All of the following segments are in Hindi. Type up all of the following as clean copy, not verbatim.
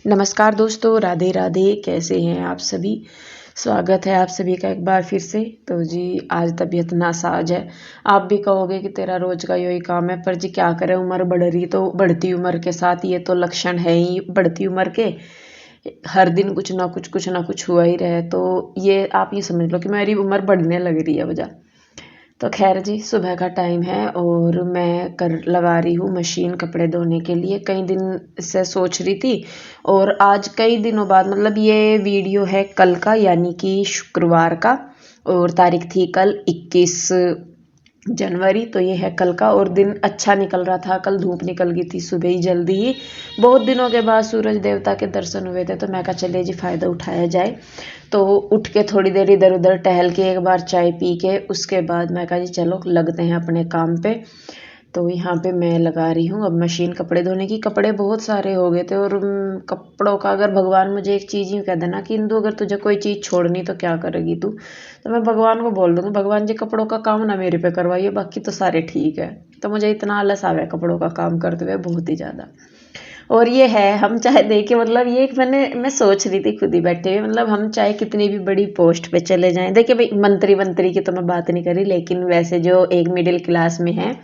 नमस्कार दोस्तों, राधे राधे। कैसे हैं आप सभी? स्वागत है आप सभी का एक बार फिर से। तो जी आज तबीयत नासाज है। आप भी कहोगे कि तेरा रोज का यही काम है, पर जी क्या करें, उम्र बढ़ रही तो बढ़ती उम्र के साथ ये तो लक्षण है ही बढ़ती उम्र के। हर दिन कुछ ना कुछ हुआ ही रहे, तो ये आप ये समझ लो कि मेरी उम्र बढ़ने लग रही है वजह। तो खैर जी, सुबह का टाइम है और मैं कर लगा रही हूँ मशीन कपड़े धोने के लिए। कई दिन से सोच रही थी और आज कई दिनों बाद, मतलब ये वीडियो है कल का, यानी कि शुक्रवार का, और तारीख थी कल 21 जनवरी। तो ये है कल का और दिन अच्छा निकल रहा था। कल धूप निकल गई थी सुबह ही जल्दी ही। बहुत दिनों के बाद सूरज देवता के दर्शन हुए थे, तो मैं कहा चलिए जी फ़ायदा उठाया जाए। तो उठ के थोड़ी देर इधर उधर टहल के एक बार चाय पी के उसके बाद मैं कहा जी चलो लगते हैं अपने काम पे। तो यहाँ पे मैं लगा रही हूँ अब मशीन कपड़े धोने की। कपड़े बहुत सारे हो गए थे और कपड़ों का अगर भगवान मुझे एक चीज़ यूँ कह देना कि इंदु अगर तुझे कोई चीज़ छोड़नी तो क्या करेगी तू, तो मैं भगवान को बोल दूँगी भगवान जी कपड़ों का काम ना मेरे पे करवाइए, बाकी तो सारे ठीक है। तो मुझे इतना आलस आ गया कपड़ों का काम करते हुए, बहुत ही ज़्यादा। और ये है, हम चाहे देखिए, मतलब ये एक मैं सोच रही थी खुद ही बैठे हुए, मतलब हम चाहे कितनी भी बड़ी पोस्ट पे चले जाएं, देखिए भाई मंत्री मंत्री की तो मैं बात नहीं कर रही, लेकिन वैसे जो एक मिडिल क्लास में है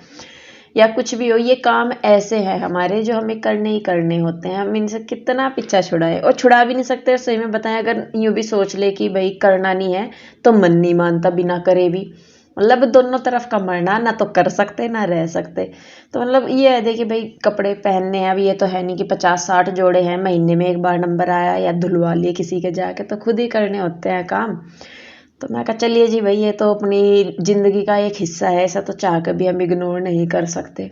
या कुछ भी हो, ये काम ऐसे हैं हमारे जो हमें करने ही करने होते हैं। हम इनसे कितना पीछा छुड़ाए, और छुड़ा भी नहीं सकते। और सही में बताएं, अगर यूँ भी सोच ले कि भाई करना नहीं है तो मन नहीं मानता बिना करे भी, मतलब दोनों तरफ का मरना, ना तो कर सकते ना रह सकते। तो मतलब ये है, देखिए भाई कपड़े पहनने हैं। अब ये तो है नहीं कि 50-60 जोड़े हैं, महीने में एक बार नंबर आया या धुलवा लिए किसी के जाके, तो खुद ही करने होते हैं काम। तो मैं कहा चलिए जी भाई, ये तो अपनी ज़िंदगी का एक हिस्सा है, ऐसा तो चाह कर भी हम इग्नोर नहीं कर सकते।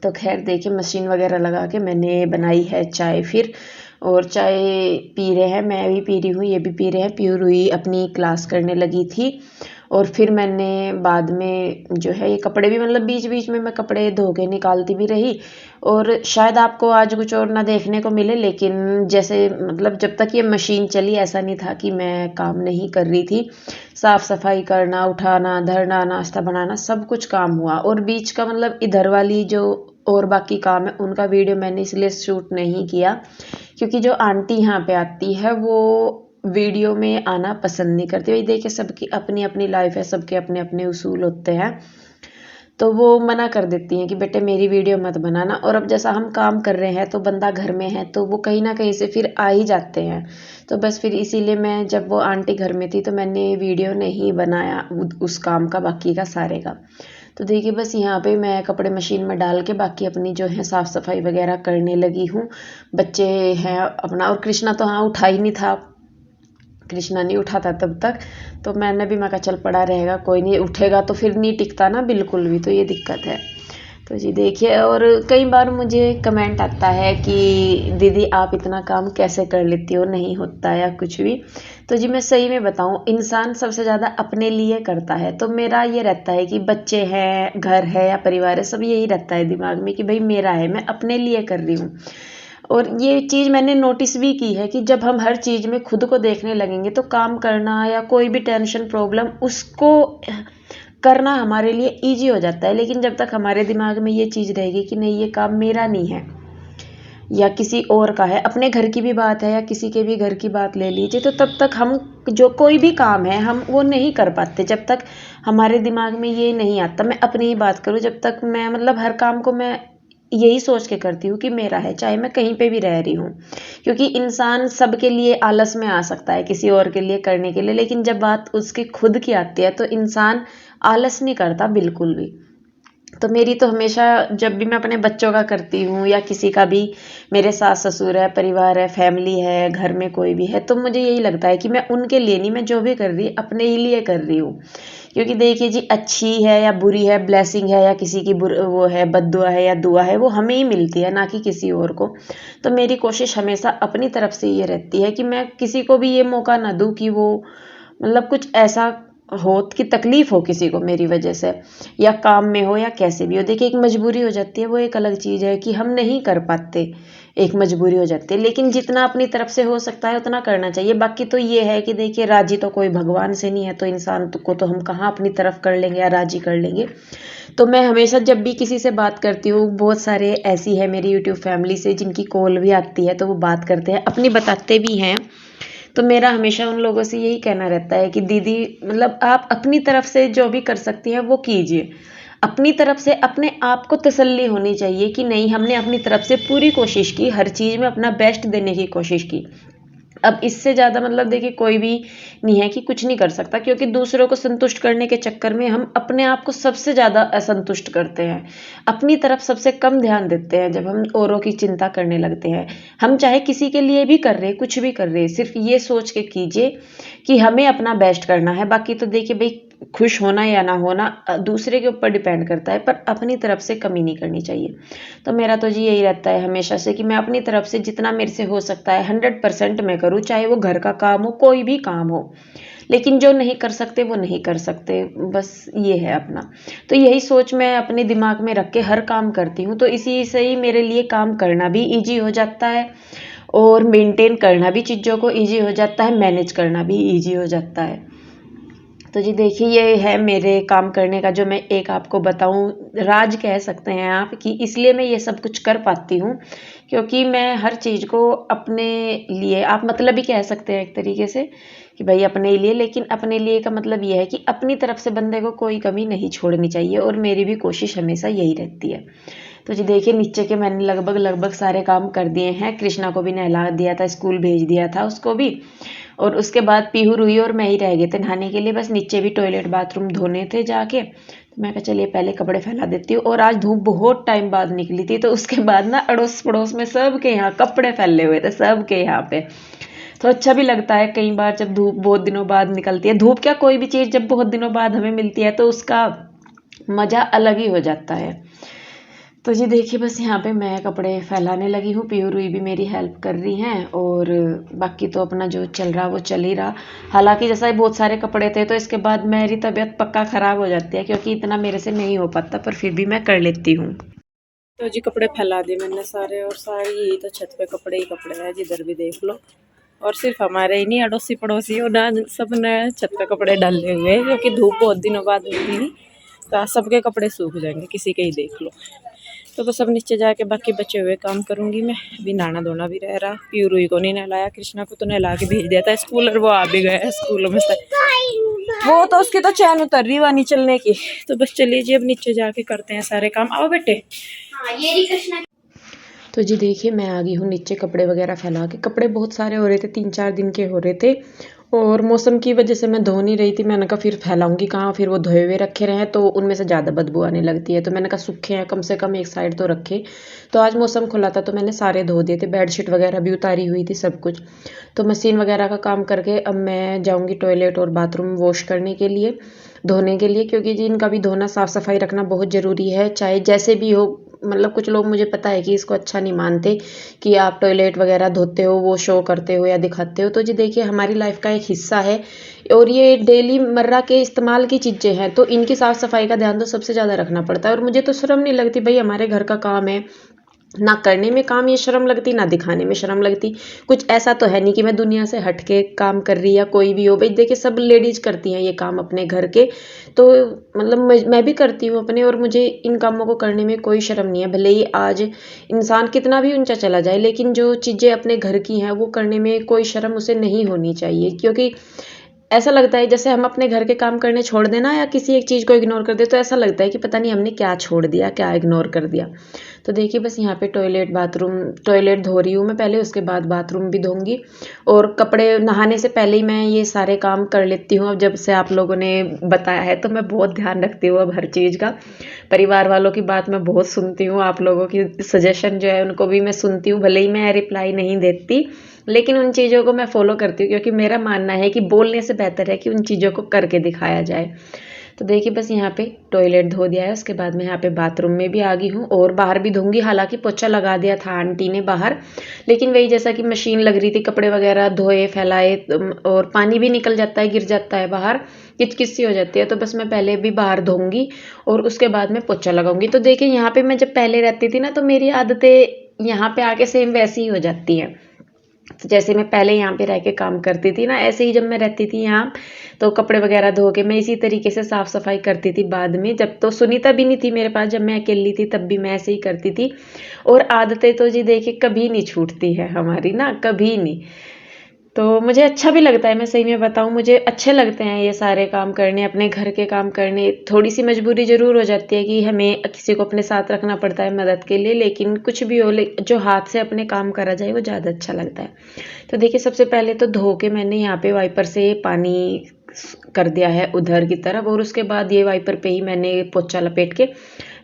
तो खैर देखिए, मशीन वगैरह लगा के मैंने बनाई है चाय फिर, और चाय पी रहे हैं, मैं भी पी रही हूँ, ये भी पी रहे हैं। प्योर हुई अपनी क्लास करने लगी थी और फिर मैंने बाद में जो है ये कपड़े भी, मतलब बीच बीच में मैं कपड़े धो के निकालती भी रही। और शायद आपको आज कुछ और ना देखने को मिले, लेकिन जैसे मतलब जब तक ये मशीन चली ऐसा नहीं था कि मैं काम नहीं कर रही थी। साफ़ सफाई करना, उठाना, धरना, नाश्ता बनाना, सब कुछ काम हुआ। और बीच का मतलब इधर वाली जो और बाकी काम है उनका वीडियो मैंने इसलिए शूट नहीं किया क्योंकि जो आंटी यहाँ पे आती है वो वीडियो में आना पसंद नहीं करती। भाई देखिए, सबकी अपनी अपनी लाइफ है, सबके अपने अपने उसूल होते हैं, तो वो मना कर देती हैं कि बेटे मेरी वीडियो मत बनाना। और अब जैसा हम काम कर रहे हैं तो बंदा घर में है, तो वो कहीं ना कहीं से फिर आ ही जाते हैं। तो बस फिर इसीलिए मैं, जब वो आंटी घर में थी तो मैंने वीडियो नहीं बनाया उस काम का, बाकी का सारे का। तो देखिए बस यहाँ पे मैं कपड़े मशीन में डाल के बाकी अपनी जो है साफ़ सफाई वगैरह करने लगी हूँ। बच्चे हैं अपना, और कृष्णा तो हाँ उठा ही नहीं था, कृष्णा नहीं उठा था तब तक। तो मैंने भी, मैं कहा चल पड़ा रहेगा, कोई नहीं उठेगा तो फिर नहीं टिकता ना बिल्कुल भी, तो ये दिक्कत है। तो जी देखिए, और कई बार मुझे कमेंट आता है कि दीदी आप इतना काम कैसे कर लेती हो, नहीं होता या कुछ भी। तो जी मैं सही में बताऊं, इंसान सबसे ज़्यादा अपने लिए करता है। तो मेरा ये रहता है कि बच्चे हैं, घर है या परिवार है, सब यही रहता है दिमाग में कि भाई मेरा है, मैं अपने लिए कर रही हूँ। और ये चीज़ मैंने नोटिस भी की है कि जब हम हर चीज़ में खुद को देखने लगेंगे तो काम करना या कोई भी टेंशन प्रॉब्लम उसको करना हमारे लिए इजी हो जाता है। लेकिन जब तक हमारे दिमाग में ये चीज़ रहेगी कि नहीं ये काम मेरा नहीं है या किसी और का है, अपने घर की भी बात है या किसी के भी घर की बात ले लीजिए, तो तब तक हम जो कोई भी काम है हम वो नहीं कर पाते जब तक हमारे दिमाग में ये नहीं आता। मैं अपनी ही बात करूँ, जब तक मैं मतलब हर काम को मैं यही सोच के करती हूँ कि मेरा है, चाहे मैं कहीं पे भी रह रही हूँ। क्योंकि इंसान सबके लिए आलस में आ सकता है किसी और के लिए करने के लिए, लेकिन जब बात उसकी खुद की आती है तो इंसान आलस नहीं करता बिल्कुल भी। तो मेरी तो हमेशा, जब भी मैं अपने बच्चों का करती हूँ या किसी का भी, मेरे सास ससुर है, परिवार है, फैमिली है, घर में कोई भी है, तो मुझे यही लगता है कि मैं उनके लिए नहीं, मैं जो भी कर रही अपने ही लिए कर रही हूँ। क्योंकि देखिए जी, अच्छी है या बुरी है, ब्लेसिंग है या किसी की वो है बद्दुआ है या दुआ है, वो हमें ही मिलती है ना कि किसी और को। तो मेरी कोशिश हमेशा अपनी तरफ से ये रहती है कि मैं किसी को भी ये मौका ना दूँ कि वो मतलब कुछ ऐसा हो कि तकलीफ हो किसी को मेरी वजह से, या काम में हो या कैसे भी हो। देखिए एक मजबूरी हो जाती है, वो एक अलग चीज़ है कि हम नहीं कर पाते एक मजबूरी हो जाती है। लेकिन जितना अपनी तरफ से हो सकता है उतना करना चाहिए। बाकी तो ये है कि देखिए, राजी तो कोई भगवान से नहीं है, तो इंसान को तो हम कहाँ अपनी तरफ कर लेंगे या राजी कर लेंगे। तो मैं हमेशा जब भी किसी से बात करती हूँ, बहुत सारे ऐसी है मेरी यूट्यूब फैमिली से जिनकी कॉल भी आती है, तो वो बात करते हैं, अपनी बताते भी हैं। तो मेरा हमेशा उन लोगों से यही कहना रहता है कि दीदी, मतलब आप अपनी तरफ से जो भी कर सकती हैं वो कीजिए। अपनी तरफ से अपने आप को तसल्ली होनी चाहिए कि नहीं, हमने अपनी तरफ से पूरी कोशिश की, हर चीज़ में अपना बेस्ट देने की कोशिश की। अब इससे ज़्यादा मतलब देखिए, कोई भी नहीं है कि कुछ नहीं कर सकता, क्योंकि दूसरों को संतुष्ट करने के चक्कर में हम अपने आप को सबसे ज़्यादा असंतुष्ट करते हैं। अपनी तरफ सबसे कम ध्यान देते हैं जब हम औरों की चिंता करने लगते हैं। हम चाहे किसी के लिए भी कर रहे, कुछ भी कर रहे, सिर्फ ये सोच के कीजिए कि हमें अपना बेस्ट करना है। बाकी तो देखिए भाई, खुश होना या ना होना दूसरे के ऊपर डिपेंड करता है, पर अपनी तरफ से कमी नहीं करनी चाहिए। तो मेरा तो जी यही रहता है हमेशा से कि मैं अपनी तरफ से जितना मेरे से हो सकता है 100% मैं करूँ, चाहे वो घर का काम हो, कोई भी काम हो। लेकिन जो नहीं कर सकते वो नहीं कर सकते, बस ये है अपना। तो यही सोच मैं अपने दिमाग में रख के हर काम करती हूँ। तो इसी से ही मेरे लिए काम करना भी ईजी हो जाता है, और मेंटेन करना भी चीज़ों को ईजी हो जाता है, मैनेज करना भी ईजी हो जाता है। तो जी देखिए, ये है मेरे काम करने का, जो मैं एक आपको बताऊं, राज कह सकते हैं आप, कि इसलिए मैं ये सब कुछ कर पाती हूँ, क्योंकि मैं हर चीज़ को अपने लिए, आप मतलब भी कह सकते हैं एक तरीके से कि भाई अपने लिए। लेकिन अपने लिए का मतलब ये है कि अपनी तरफ से बंदे को कोई कमी नहीं छोड़नी चाहिए, और मेरी भी कोशिश हमेशा यही रहती है। तो जी देखिए, नीचे के मैंने लगभग लगभग सारे काम कर दिए हैं। कृष्णा को भी नहला दिया था, स्कूल भेज दिया था उसको भी, और उसके बाद पीहू रुई और मैं ही रह गए थे नहाने के लिए। बस नीचे भी टॉयलेट बाथरूम धोने थे जाके, तो मैं कहा चलिए पहले कपड़े फैला देती हूँ। और आज धूप बहुत टाइम बाद निकली थी, तो उसके बाद ना अड़ोस पड़ोस में सबके यहाँ कपड़े फैले हुए थे, सबके यहाँ पे। तो अच्छा भी लगता है कई बार जब धूप बहुत दिनों बाद निकलती है। धूप क्या, कोई भी चीज़ जब बहुत दिनों बाद हमें मिलती है तो उसका मज़ा अलग ही हो जाता है। तो जी देखिए, बस यहाँ पे मैं कपड़े फैलाने लगी हूँ, पीहू रुई भी मेरी हेल्प कर रही हैं, और बाकी तो अपना जो चल रहा वो चल ही रहा। हालांकि जैसा ही बहुत सारे कपड़े थे, तो इसके बाद मेरी तबीयत पक्का ख़राब हो जाती है, क्योंकि इतना मेरे से नहीं हो पाता, पर फिर भी मैं कर लेती हूँ। तो जी कपड़े फैला दिए मैंने सारे, और सारी यही तो छत पे कपड़े ही कपड़े हैं, जिधर भी देख लो। और सिर्फ हमारे ही नहीं, अड़ोसी पड़ोसी ना सब ने छत पे कपड़े डाले हुए हैं, क्योंकि धूप बहुत दिनों बाद निकली, तो आज सबके कपड़े सूख जाएंगे, किसी के ही देख लो। तो बस अब नीचे जाके बाकी बचे हुए काम करूंगी मैं। अभी नहाना धोना भी रह रहा, प्यूरुई को नहीं नहलाया, कृष्णा को तो नहला के भेज दिया था स्कूल, और वो आ भी गया स्कूल में से। वो तो उसकी तो चैन उतर रही वानी चलने की। तो बस चलिए जी, अब नीचे जाके करते हैं सारे काम। आओ बेटे। हाँ, ये रही कृष्णा। तो जी देखिए, मैं आ गई हूँ नीचे, कपड़े वगैरह फैला के। कपड़े बहुत सारे हो रहे थे, 3-4 दिन के हो रहे थे, और मौसम की वजह से मैं धो नहीं रही थी। मैंने कहा फिर फैलाऊंगी कहाँ, फिर वो धोए हुए रखे रहे तो उनमें से ज़्यादा बदबू आने लगती है। तो मैंने कहा सूखे हैं, कम से कम एक साइड तो रखे। तो आज मौसम खुला था, तो मैंने सारे धो दिए थे, बेडशीट वगैरह भी उतारी हुई थी, सब कुछ। तो मशीन वगैरह का काम करके अब मैं जाऊँगी टॉयलेट और बाथरूम वॉश करने के लिए, धोने के लिए, क्योंकि जी इनका भी धोना, साफ़ सफाई रखना बहुत ज़रूरी है, चाहे जैसे भी हो। मतलब कुछ लोग, मुझे पता है कि इसको अच्छा नहीं मानते कि आप टॉयलेट वगैरह धोते हो, वो शो करते हो या दिखाते हो। तो जी देखिए, हमारी लाइफ का एक हिस्सा है, और ये डेली मर्रा के इस्तेमाल की चीज़ें हैं, तो इनकी साफ़ सफाई का ध्यान तो सबसे ज़्यादा रखना पड़ता है। और मुझे तो शर्म नहीं लगती भाई, हमारे घर का काम है, ना करने में काम ये शर्म लगती, ना दिखाने में शर्म लगती। कुछ ऐसा तो है नहीं कि मैं दुनिया से हट के काम कर रही, या कोई भी हो भाई। देखिए, सब लेडीज करती हैं ये काम अपने घर के, तो मतलब मैं भी करती हूँ अपने, और मुझे इन कामों को करने में कोई शर्म नहीं है। भले ही आज इंसान कितना भी ऊंचा चला जाए, लेकिन जो चीज़ें अपने घर की हैं वो करने में कोई शर्म उसे नहीं होनी चाहिए। क्योंकि ऐसा लगता है जैसे हम अपने घर के काम करने छोड़ देना, या किसी एक चीज़ को इग्नोर कर दे, तो ऐसा लगता है कि पता नहीं हमने क्या छोड़ दिया, क्या इग्नोर कर दिया। तो देखिए, बस यहाँ पे टॉयलेट बाथरूम, टॉयलेट धो रही हूँ मैं पहले, उसके बाद बाथरूम भी धोऊंगी। और कपड़े नहाने से पहले ही मैं ये सारे काम कर लेती हूँ। अब जब से आप लोगों ने बताया है, तो मैं बहुत ध्यान रखती हूँ अब हर चीज़ का। परिवार वालों की बात मैं बहुत सुनती हूँ, आप लोगों की सजेशन जो है उनको भी मैं सुनती हूँ, भले ही मैं रिप्लाई नहीं देती, लेकिन उन चीज़ों को मैं फॉलो करती हूँ, क्योंकि मेरा मानना है कि बोलने से बेहतर है कि उन चीज़ों को करके दिखाया जाए। तो देखिए, बस यहाँ पे टॉयलेट धो दिया है, उसके बाद मैं यहाँ पे बाथरूम में भी आ गई हूँ, और बाहर भी धोंगी। हालांकि पोछा लगा दिया था आंटी ने बाहर, लेकिन वही जैसा कि मशीन लग रही थी, कपड़े वगैरह धोए फैलाए, और पानी भी निकल जाता है, गिर जाता है बाहर, किचकिच सी हो जाती है। तो बस मैं पहले भी बाहर धोऊंगी, और उसके बाद मैं पोछा लगाऊंगी। तो देखिए, यहाँ पे मैं जब पहले रहती थी ना, तो मेरी आदतें यहाँ पे आके सेम वैसी ही हो जाती है। तो जैसे मैं पहले यहाँ पे रह के काम करती थी ना, ऐसे ही जब मैं रहती थी यहाँ, तो कपड़े वगैरह धो के मैं इसी तरीके से साफ सफाई करती थी। बाद में जब तो सुनीता भी नहीं थी मेरे पास, जब मैं अकेली थी तब भी मैं ऐसे ही करती थी। और आदतें तो जी देखिए कभी नहीं छूटती है हमारी ना, कभी नहीं। तो मुझे अच्छा भी लगता है, मैं सही में बताऊं, मुझे अच्छे लगते हैं ये सारे काम करने, अपने घर के काम करने। थोड़ी सी मजबूरी जरूर हो जाती है कि हमें किसी को अपने साथ रखना पड़ता है मदद के लिए, लेकिन कुछ भी हो, जो हाथ से अपने काम करा जाए वो ज़्यादा अच्छा लगता है। तो देखिए सबसे पहले तो धो के मैंने यहाँ पे वाइपर से पानी कर दिया है उधर की तरफ, और उसके बाद ये वाइपर पे ही मैंने पोछा लपेट के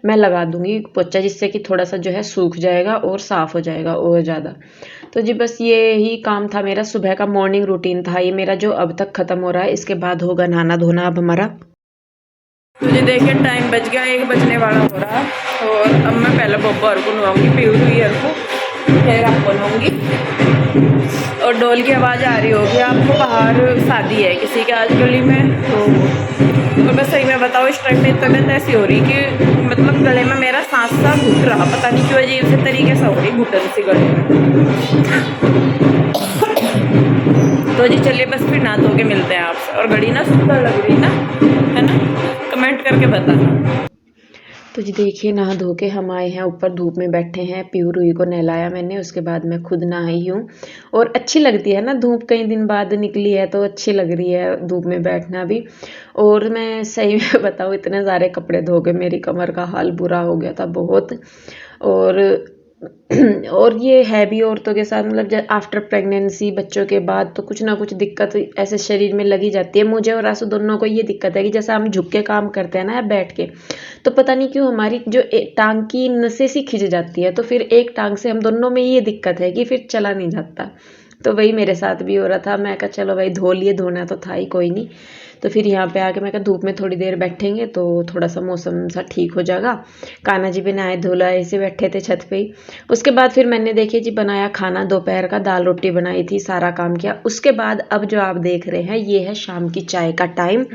मैं लगा दूंगी पोछा, जिससे कि थोड़ा सा जो है सूख जाएगा और साफ हो जाएगा और ज़्यादा। तो जी बस ये ही काम था मेरा, सुबह का मॉर्निंग रूटीन था ये मेरा, जो अब तक खत्म हो रहा है। इसके बाद होगा नहाना धोना अब हमारा। तो जी देखिए टाइम बज गया, 1 बजने वाला हो रहा है, और अब मैं पहले बब्बा और को नहाऊंगी, पीहू हुई को, फिर आपको नहाऊंगी। और डोल की आवाज़ आ रही होगी आपको, बाहर शादी है किसी के आज गली में। तो और मैं सही में बताऊँ, इस टाइम में तबीयत ऐसी हो रही कि मतलब गले में मेरा सांस सा घुट रहा, पता नहीं क्यों अजीब से तरीके से हो रही घुटन सी गले में। तो जी चलिए बस फिर नहा धो के मिलते हैं आपसे। और घड़ी ना सुंदर लग रही ना, है ना, कमेंट करके बताना। तो जी देखिए नहा धो के हम आए हैं ऊपर, धूप में बैठे हैं। पीहू रूही को नहलाया मैंने, उसके बाद मैं खुद नहाई हूँ। और अच्छी लगती है ना धूप, कई दिन बाद निकली है तो अच्छी लग रही है धूप में बैठना भी। और मैं सही में बताऊँ, इतने सारे कपड़े धो के मेरी कमर का हाल बुरा हो गया था बहुत। और और ये है भी औरतों के साथ, मतलब जब आफ्टर प्रेगनेंसी बच्चों के बाद तो कुछ ना कुछ दिक्कत ऐसे शरीर में लगी जाती है। मुझे और आंसू दोनों को ये दिक्कत है कि जैसा हम झुक के काम करते हैं ना या बैठ के, तो पता नहीं क्यों हमारी जो टांग की नसें सी खिंच जाती है, तो फिर एक टांग से हम दोनों में ये दिक्कत है कि फिर चला नहीं जाता। तो वही मेरे साथ भी हो रहा था। मैं कहा चलो भाई धो लिए, धोना तो था ही, कोई नहीं। तो फिर यहाँ पे आके मैं कहा धूप में थोड़ी देर बैठेंगे तो थोड़ा सा मौसम सा ठीक हो जाएगा। कान्हा जी भी नहाए धोलाए ऐसे बैठे थे छत पे ही। उसके बाद फिर मैंने देखिए जी बनाया खाना, दोपहर का दाल रोटी बनाई थी, सारा काम किया। उसके बाद अब जो आप देख रहे हैं ये है शाम की चाय का टाइम।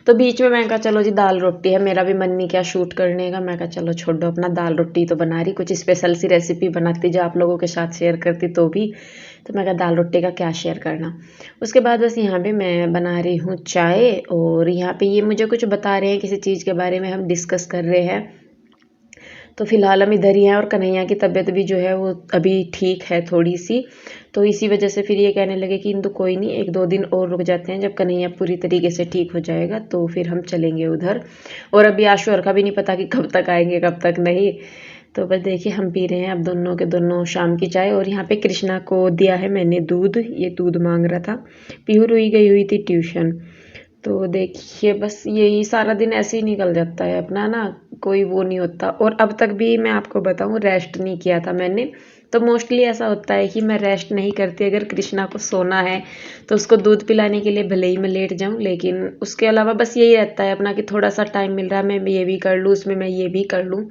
तो बीच में मैं कहा चलो जी दाल रोटी है, मेरा भी मन नहीं किया शूट करने का। मैं कहा चलो छोड़ो अपना, दाल रोटी तो बना रही, कुछ स्पेशल सी रेसिपी बनाती जो आप लोगों के साथ शेयर करती तो भी। तो मैं कहा दाल रोटी का क्या शेयर करना। उसके बाद बस यहाँ पे मैं बना रही हूँ चाय, और यहाँ पे ये मुझे कुछ बता रहे हैं किसी चीज़ के बारे में, हम डिस्कस कर रहे हैं। तो फिलहाल हम इधर ही हैं, और कन्हैया की तबीयत भी जो है वो अभी ठीक है थोड़ी सी। तो इसी वजह से फिर ये कहने लगे कि इंदु कोई नहीं, 1-2 दिन और रुक जाते हैं, जब कन्हैया पूरी तरीके से ठीक हो जाएगा तो फिर हम चलेंगे उधर। और अभी आशु और का भी नहीं पता कि कब तक आएंगे कब तक नहीं। तो बस देखिए हम पी रहे हैं अब दोनों के दोनों शाम की चाय। और यहाँ पे कृष्णा को दिया है मैंने दूध, ये दूध मांग रहा था। पीहू रुई गई हुई थी ट्यूशन। तो देखिए बस यही सारा दिन ऐसे ही निकल जाता है अपना ना, कोई वो नहीं होता। और अब तक भी मैं आपको बताऊं रेस्ट नहीं किया था मैंने। तो मोस्टली ऐसा होता है कि मैं रेस्ट नहीं करती, अगर कृष्णा को सोना है तो उसको दूध पिलाने के लिए भले ही मैं लेट जाऊं, लेकिन उसके अलावा बस यही रहता है अपना कि थोड़ा सा टाइम मिल रहा है, मैं ये भी कर लूँ, उसमें मैं ये भी कर लूँ।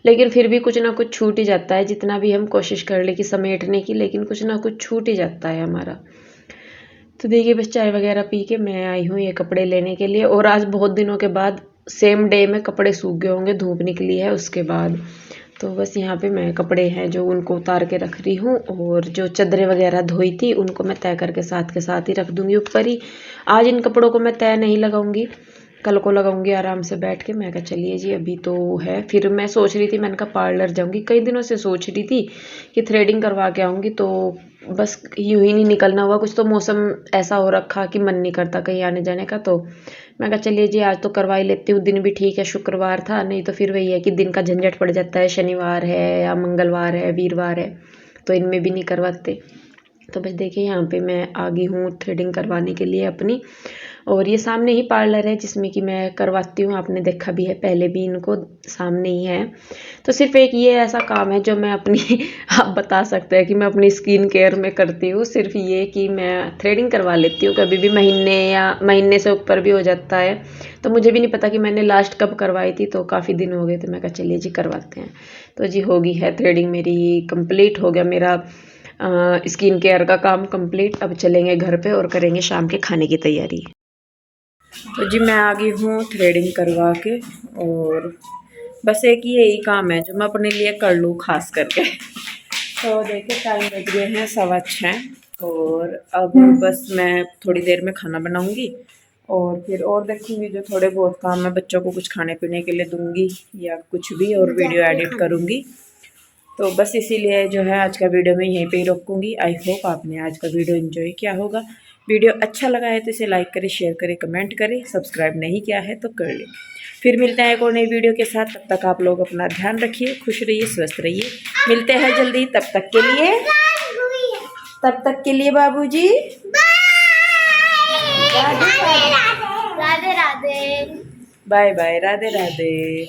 लेकिन फिर भी कुछ ना कुछ छूट ही जाता है, जितना भी हम कोशिश कर ले कि समेटने की, लेकिन कुछ ना कुछ छूट ही जाता है हमारा। तो देखिए बस चाय वगैरह पी के मैं आई हूँ ये कपड़े लेने के लिए। और आज बहुत दिनों के बाद सेम डे में कपड़े सूख गए होंगे, धूप निकली है उसके बाद। तो बस यहाँ पे मैं कपड़े हैं जो उनको उतार के रख रही हूँ, और जो चादरें वगैरह धोई थी उनको मैं तय करके साथ के साथ ही रख दूँगी ऊपर ही। आज इन कपड़ों को मैं तय नहीं लगाऊंगी, कल को लगाऊंगी आराम से बैठ के। मैं कहा चलिए जी अभी तो है। फिर मैं सोच रही थी, मैंने कहा पार्लर जाऊंगी, कई दिनों से सोच रही थी कि थ्रेडिंग करवा के आऊंगी, तो बस यूं ही नहीं निकलना हुआ। कुछ तो मौसम ऐसा हो रखा कि मन नहीं करता कहीं आने जाने का। तो मैं कहा चलिए जी आज तो करवा ही लेती हूँ, दिन भी ठीक है, शुक्रवार था, नहीं तो फिर वही है कि दिन का झंझट पड़ जाता है, शनिवार है या मंगलवार है वीरवार है, तो इनमें भी नहीं करवाते। तो बस देखिए यहाँ पे मैं आ गई हूँ थ्रेडिंग करवाने के लिए अपनी। और ये सामने ही पार्लर है जिसमें कि मैं करवाती हूँ, आपने देखा भी है पहले भी इनको, सामने ही है। तो सिर्फ एक ये ऐसा काम है जो मैं अपनी आप बता सकते हैं कि मैं अपनी स्किन केयर में करती हूँ, सिर्फ ये कि मैं थ्रेडिंग करवा लेती हूँ। कभी भी महीने या महीने से ऊपर भी हो जाता है, तो मुझे भी नहीं पता कि मैंने लास्ट कब करवाई थी, तो काफ़ी दिन हो गए, तो मैं कहा चलिए जी करवाते हैं। तो जी होगी है थ्रेडिंग मेरी कंप्लीट, हो गया मेरा स्किन केयर का काम कंप्लीट। अब चलेंगे घर पे और करेंगे शाम के खाने की तैयारी। तो जी मैं आ गई हूँ थ्रेडिंग करवा के, और बस एक ही यही काम है जो मैं अपने लिए कर लूँ खास करके। तो देखिए टाइम लग गए हैं 6:15 और अब बस मैं थोड़ी देर में खाना बनाऊंगी और फिर और देखूंगी जो थोड़े बहुत काम है, बच्चों को कुछ खाने पीने के लिए दूंगी या कुछ भी, और वीडियो एडिट करूंगी। तो बस इसीलिए जो है आज का वीडियो मैं यहीं पे ही रोकूंगी। आई होप आपने आज का वीडियो एंजॉय किया होगा। वीडियो अच्छा लगा है तो इसे लाइक करें, शेयर करें, कमेंट करें। सब्सक्राइब नहीं किया है तो कर लें। फिर मिलते हैं एक और नई वीडियो के साथ। तब तक आप लोग अपना ध्यान रखिए, खुश रहिए, स्वस्थ रहिए। मिलते हैं जल्दी। तब तक के लिए बाबूजी राधे राधे। Bye bye, Radhe Radhe.